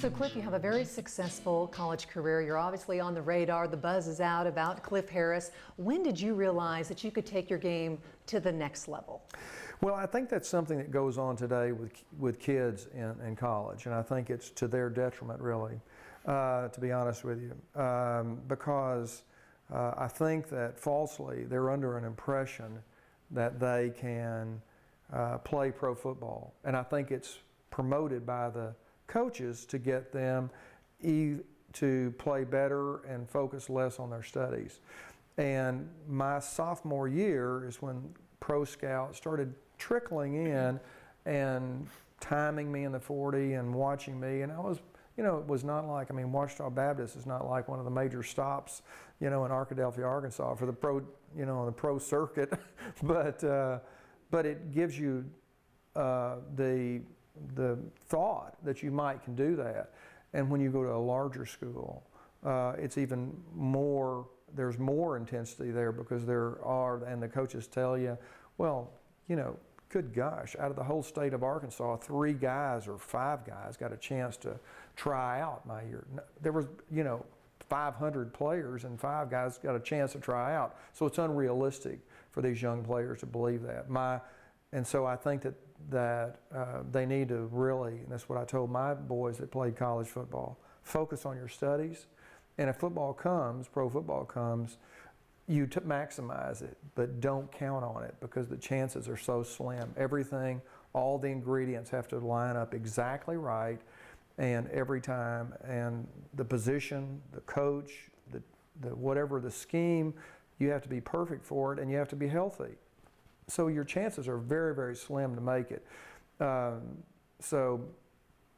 So Cliff, you have a very successful college career. You're obviously on the radar. The buzz is out about Cliff Harris. When did you realize that you could take your game to the next level? Well, I think that's something that goes on today with kids in college, and I think it's to their detriment, really, to be honest with you, because I think that falsely they're under an impression that they can play pro football, and I think it's promoted by the coaches to get them to play better and focus less on their studies. And my sophomore year is when pro scouts started trickling in and timing me in the 40 and watching me, and I was, it was not like, Ouachita Baptist is not like one of the major stops, in Arkadelphia, Arkansas for the pro, on the pro circuit, but it gives you the thought that you can do that. And when you go to a larger school, it's even more, there's more intensity there because and the coaches tell you, well, good gosh, out of the whole state of Arkansas, 3 guys or 5 guys got a chance to try out my year. There was, 500 players and 5 guys got a chance to try out. So it's unrealistic for these young players to believe that. And so I think that they need to really, and that's what I told my boys that played college football, focus on your studies, and if football comes, pro football comes, you maximize it, but don't count on it because the chances are so slim. Everything, all the ingredients have to line up exactly right, and every time, and the position, the coach, the whatever the scheme, you have to be perfect for it, and you have to be healthy. So your chances are very, very slim to make it. So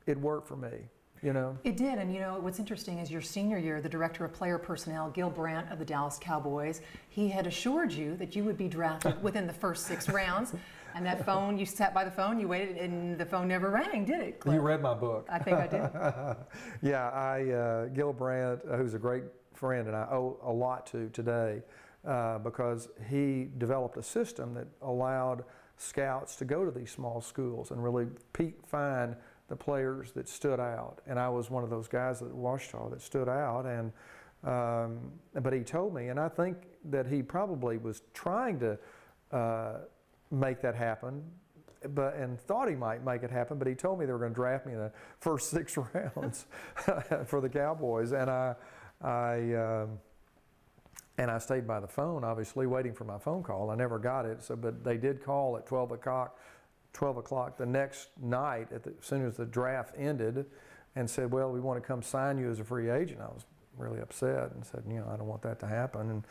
it worked for me, It did, and what's interesting is your senior year, the director of player personnel, Gil Brandt of the Dallas Cowboys, he had assured you that you would be drafted within the first 6 rounds. And that phone, you sat by the phone, you waited, and the phone never rang, did it, Cliff? You read my book. I think I did. Yeah, Gil Brandt, who's a great friend and I owe a lot to today, because he developed a system that allowed scouts to go to these small schools and really find the players that stood out. And I was one of those guys at Ouachita that stood out. And but he told me, and I think that he probably was trying to make that happen, and thought he might make it happen. But he told me they were going to draft me in the first 6 rounds for the Cowboys, and I stayed by the phone, obviously, waiting for my phone call. I never got it, but they did call at 12 o'clock the next night, as soon as the draft ended, and said, well, we want to come sign you as a free agent. I was really upset and said, I don't want that to happen.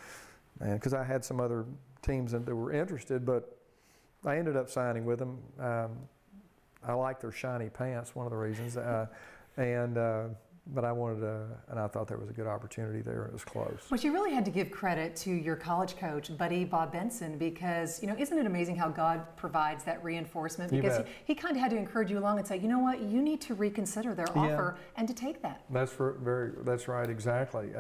And because I had some other teams that were interested, but I ended up signing with them. I like their shiny pants, one of the reasons. But I wanted to, and I thought there was a good opportunity there. It was close. But you really had to give credit to your college coach, Buddy Bob Benson, because, isn't it amazing how God provides that reinforcement? Because he kind of had to encourage you along and say, you know what, you need to reconsider their offer and to take that. That's right, exactly.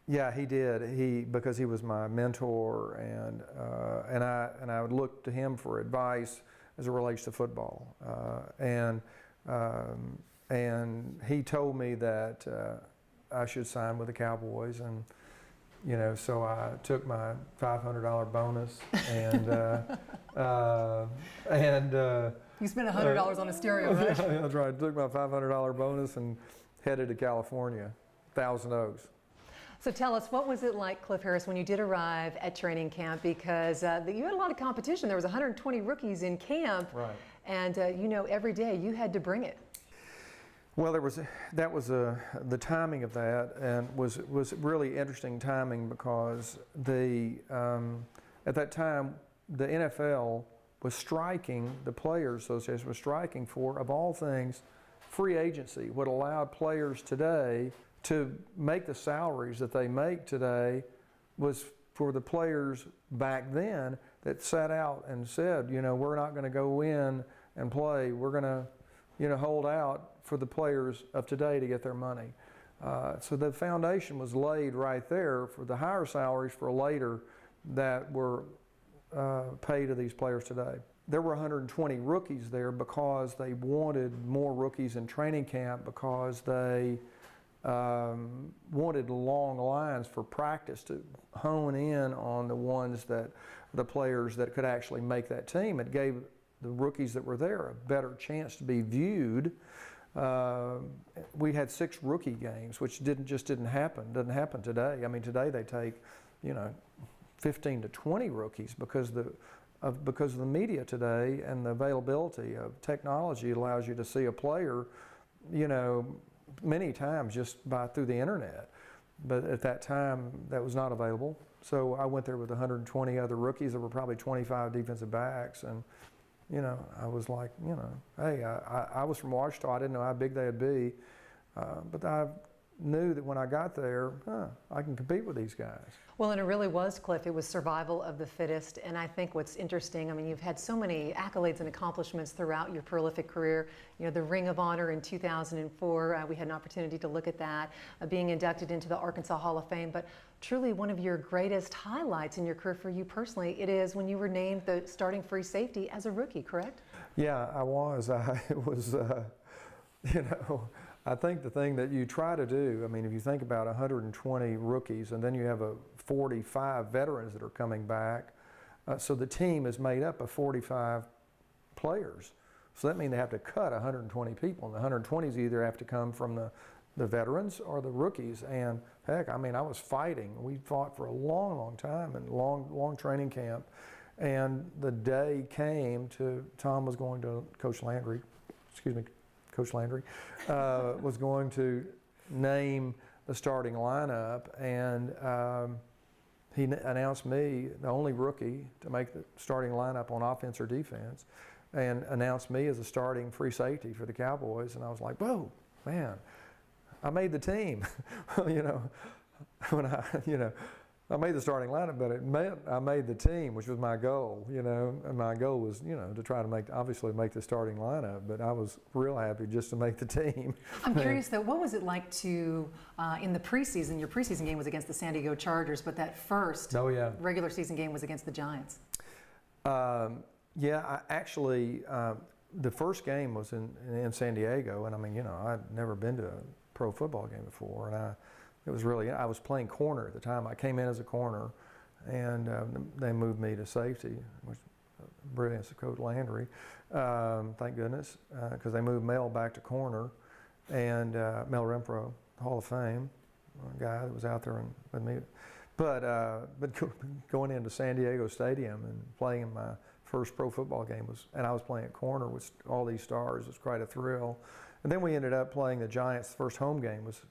Yeah, he did. Because he was my mentor, and I would look to him for advice as it relates to football, and he told me that I should sign with the Cowboys, and so I took my $500 bonus, and you spent $100 on a stereo, right? That's right. I took my $500 bonus and headed to California, Thousand Oaks. So tell us, what was it like, Cliff Harris, when you did arrive at training camp? Because you had a lot of competition. There was 120 rookies in camp, right? And every day you had to bring it. Well, that was the timing of that, and was really interesting timing because at that time the NFL was striking, the Players Association was striking for, of all things, free agency. What allowed players today to make the salaries that they make today was for the players back then that sat out and said, we're not going to go in and play. We're going to hold out for the players of today to get their money. So the foundation was laid right there for the higher salaries for later that were paid to these players today. there were 120 rookies there because they wanted more rookies in training camp because they wanted long lines for practice to hone in on the players that could actually make that team. It gave the rookies that were there a better chance to be viewed. We had 6 rookie games, which didn't happen. Doesn't happen today. I mean, today they take, 15 to 20 rookies because of the media today and the availability of technology allows you to see a player, many times just through the internet. But at that time, that was not available. So I went there with 120 other rookies. There were probably 25 defensive backs, and I was like, hey, I was from Washita. I didn't know how big they'd be, but I knew that when I got there, I can compete with these guys. Well, and it really was, Cliff. It was survival of the fittest. And I think what's interesting, I mean, you've had so many accolades and accomplishments throughout your prolific career. The Ring of Honor in 2004, we had an opportunity to look at that, being inducted into the Arkansas Hall of Fame. But truly one of your greatest highlights in your career for you personally, it is when you were named the starting free safety as a rookie, correct? Yeah, I was. I think the thing that you try to do, I mean, if you think about 120 rookies and then you have 45 veterans that are coming back, so the team is made up of 45 players. So that means they have to cut 120 people, and the 120s either have to come from the veterans or the rookies. And heck, I mean, I was fighting. We fought for a long, long time and long training camp. And the day came Tom was going to, Coach Landry was going to name the starting lineup, and he announced me, the only rookie to make the starting lineup on offense or defense, and announced me as a starting free safety for the Cowboys. And I was like, whoa, man, I made the team. When I made the starting lineup, but it meant I made the team, which was my goal, and my goal was, to try to make the starting lineup, but I was real happy just to make the team. I'm curious though, what was it like to, in the preseason, your preseason game was against the San Diego Chargers, but that first regular season game was against the Giants? The first game was in San Diego, and I mean, I'd never been to a pro football game before, and I was playing corner at the time. I came in as a corner, and they moved me to safety, which brilliance of Coach Landry, thank goodness, because they moved Mel back to corner, and Mel Renfro, Hall of Fame, a guy that was out there with me. But going into San Diego Stadium and playing in my first pro football game and I was playing at corner with all these stars, was quite a thrill. And then we ended up playing the Giants. The first home game was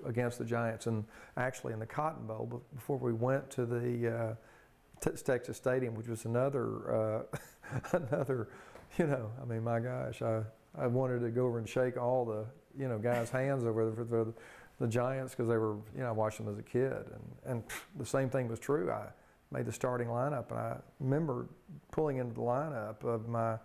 against the Giants, and actually in the Cotton Bowl before we went to the Texas Stadium, which was another, I mean, my gosh, I wanted to go over and shake all the, guys' hands over for the Giants because they were, watching them as a kid, and the same thing was true. I made the starting lineup, and I remember pulling into the lineup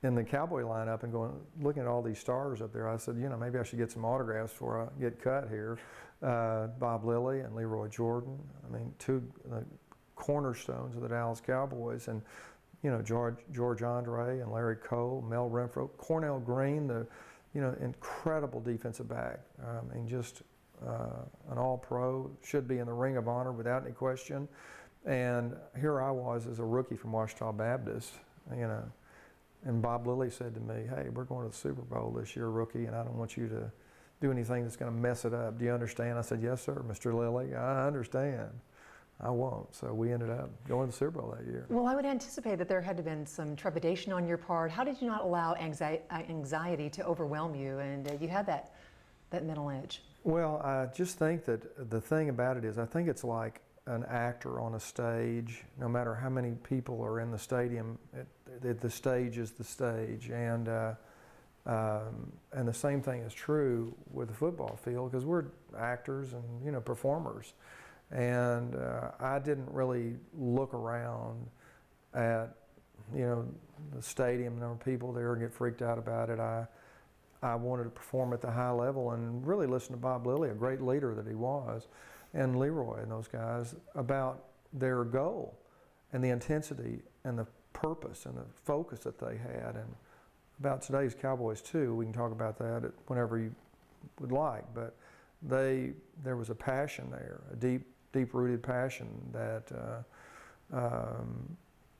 in the Cowboy lineup and looking at all these stars up there. I said, maybe I should get some autographs before I get cut here. Bob Lilly and Leroy Jordan, I mean, two cornerstones of the Dallas Cowboys, and George Andre and Larry Cole, Mel Renfro, Cornell Green, the incredible defensive back. I mean, just an all-pro, should be in the Ring of Honor without any question. And here I was as a rookie from Washita Baptist, and Bob Lilly said to me, hey, we're going to the Super Bowl this year, rookie, and I don't want you to do anything that's going to mess it up. Do you understand? I said, yes, sir, Mr. Lilly, I understand. I won't. So we ended up going to the Super Bowl that year. Well, I would anticipate that there had to have been some trepidation on your part. How did you not allow anxiety to overwhelm you, and you had that mental edge? Well, I just think that the thing about it is I think it's like an actor on a stage. No matter how many people are in the stadium, the stage is the stage. And the same thing is true with the football field, because we're actors and performers. And I didn't really look around at the stadium and there were people there and get freaked out about it. I wanted to perform at the high level and really listen to Bob Lilly, a great leader that he was, and Leroy and those guys about their goal and the intensity and the purpose and the focus that they had. And about today's Cowboys too, we can talk about that whenever you would like, but there was a passion there, a deep-rooted passion that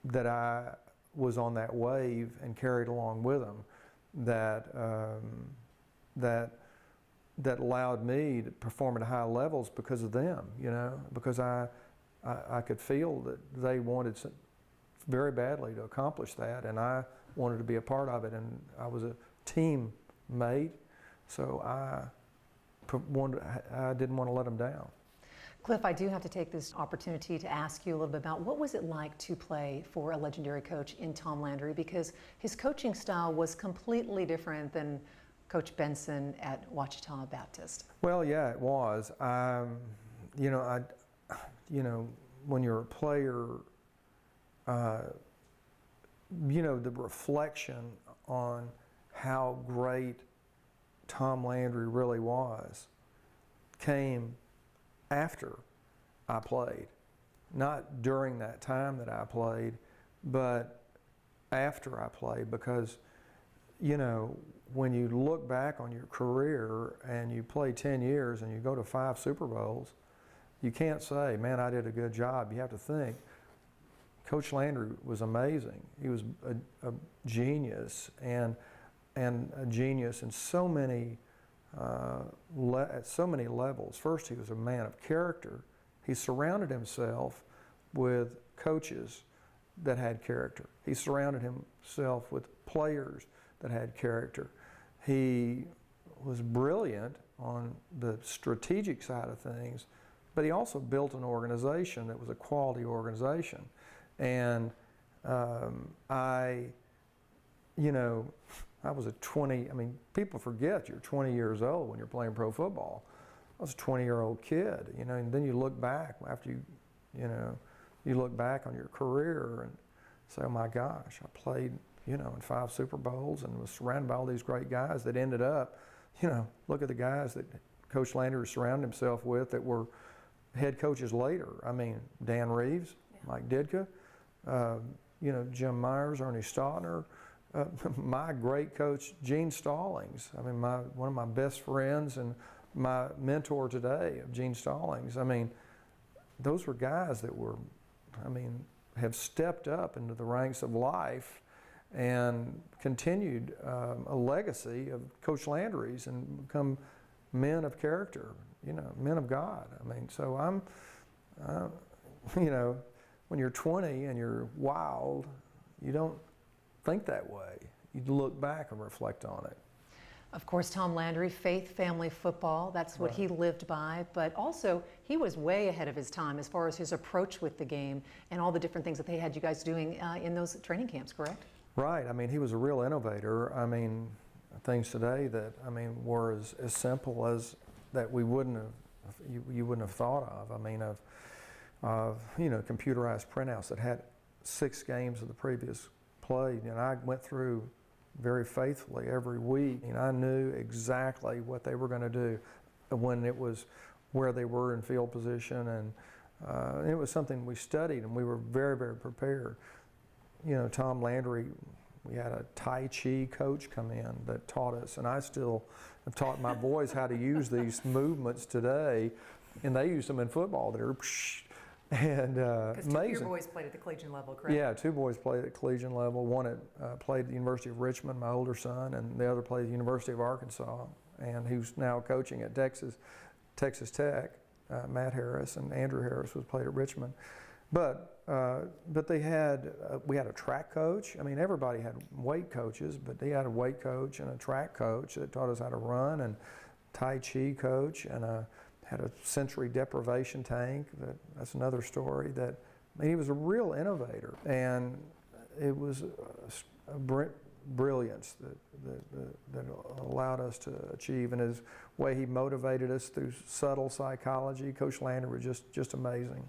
that I was on that wave and carried along with them, that that allowed me to perform at high levels because of them, you know, because I could feel that they wanted very badly to accomplish that, and I wanted to be a part of it, and I was a teammate, so I didn't want to let them down. Cliff, I do have to take this opportunity to ask you a little bit about what was it like to play for a legendary coach in Tom Landry, because his coaching style was completely different than Coach Benson at Ouachita Baptist. Well, yeah, it was. You know, when you're a player, you know, the reflection on how great Tom Landry really was came after I played. Not during that time that I played, but after I played, because, you know, when you look back on your career and you play 10 years and you go to 5 Super Bowls, you can't say, man, I did a good job. You have to think, Coach Landry was amazing. He was a genius, and a genius in so many at so many levels. First, he was a man of character. He surrounded himself with coaches that had character. He surrounded himself with players that had character. He was brilliant on the strategic side of things, but he also built an organization that was a quality organization. And you know, I was I mean, people forget you're 20 years old when you're playing pro football. I was a 20-year-old kid, you know, and then you look back after you look back on your career and say, oh my gosh, I played, you know, in 5 Super Bowls and was surrounded by all these great guys that ended up, you know, look at the guys that Coach Landry surrounded himself with that were head coaches later. I mean, Dan Reeves, Mike Ditka, you know, Jim Myers, Ernie Stautner, my great coach, Gene Stallings. I mean, one of my best friends and my mentor today, Gene Stallings. I mean, those were guys that were, I mean, have stepped up into the ranks of life and continued a legacy of Coach Landry's and become men of character, you know, men of God. I mean, so you know, when you're 20 and you're wild, you don't think that way. You look back and reflect on it. Of course, Tom Landry, faith, family, football, that's what he lived by, but also he was way ahead of his time as far as his approach with the game and all the different things that they had you guys doing in those training camps, correct? Right. I mean, he was a real innovator. I mean, things today that, I mean, were as simple as that we wouldn't have, you wouldn't have thought of. I mean, of you know, computerized printouts that had 6 games of the previous play. And I went through very faithfully every week, and I knew exactly what they were going to do when it was where they were in field position, and it was something we studied, and we were very, very prepared. You know, Tom Landry, we had a Tai Chi coach come in that taught us, and I still have taught my boys how to use these movements today, and they use them in football. They're and because 2 of your boys played at the collegiate level, correct? Yeah, 2 boys played at collegiate level. One played at the University of Richmond, my older son, and the other played at the University of Arkansas, and he's now coaching at Texas Tech. Matt Harris and Andrew Harris was played at Richmond, but we had a track coach. I mean, everybody had weight coaches, but they had a weight coach and a track coach that taught us how to run, and Tai Chi coach, and had a sensory deprivation tank. That's another story. I mean, he was a real innovator, and it was a brilliance that allowed us to achieve. And his way he motivated us through subtle psychology, Coach Landry was just amazing.